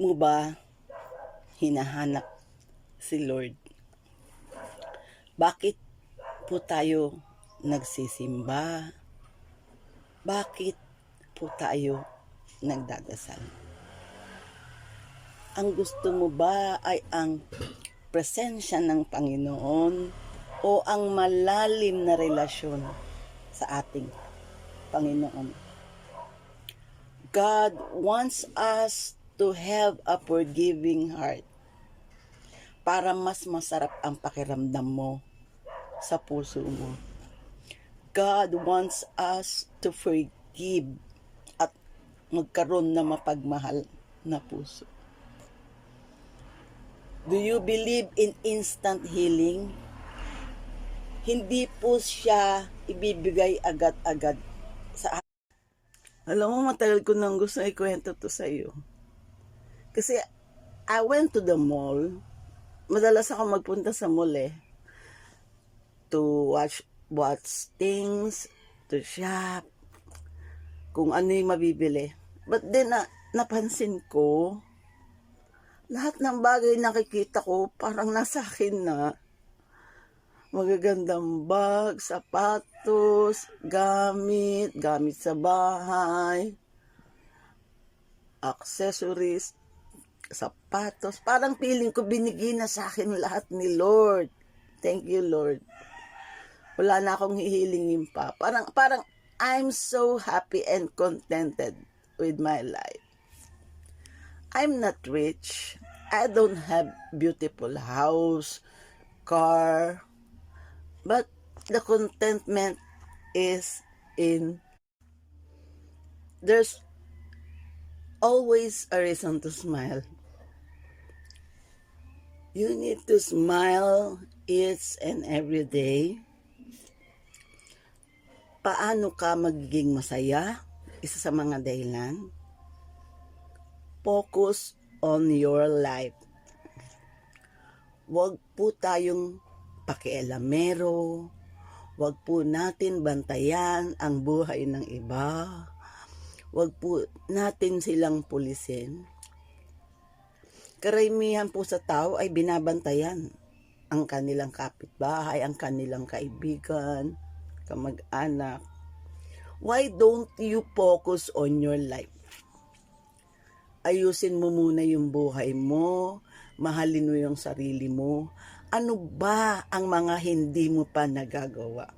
mo ba hinahanap si Lord? Bakit po tayo nagsisimba? Bakit po tayo nagdadasal? Ang gusto mo ba ay ang presensya ng Panginoon o ang malalim na relasyon sa ating Panginoon? God wants us to have a forgiving heart para mas masarap ang pakiramdam mo sa puso mo. God wants us to forgive at magkaroon ng mapagmahal na puso. Do you believe in instant healing? Hindi po siya ibibigay agad-agad sa atin. Alam mo, matagal ko nang gusto ikwento to sa iyo. Kasi I went to the mall. Madalas ako magpunta sa mall to watch things, to shop, kung ano yung mabibili. But then, napansin ko, lahat ng bagay nakikita ko, parang nasa akin na. Magagandang bag, sapatos, gamit sa bahay, accessories, sapatos. Parang feeling ko binigay na sa akin lahat ni Lord. Thank you, Lord. Wala na akong hihilingin pa. Parang I'm so happy and contented with my life. I'm not rich. I don't have beautiful house, car, but the contentment is in there's always a reason to smile. You need to smile each and every day. Paano ka magiging masaya? Isa sa mga dahilan. Focus on your life. Huwag po tayong pakialamero. Huwag po natin bantayan ang buhay ng iba. Huwag po natin silang pulisin. Karamihan po sa tao ay binabantayan ang kanilang kapitbahay, ang kanilang kaibigan, kamag-anak. Why don't you focus on your life? Ayusin mo muna yung buhay mo, mahalin mo yung sarili mo. Ano ba ang mga hindi mo pa nagagawa?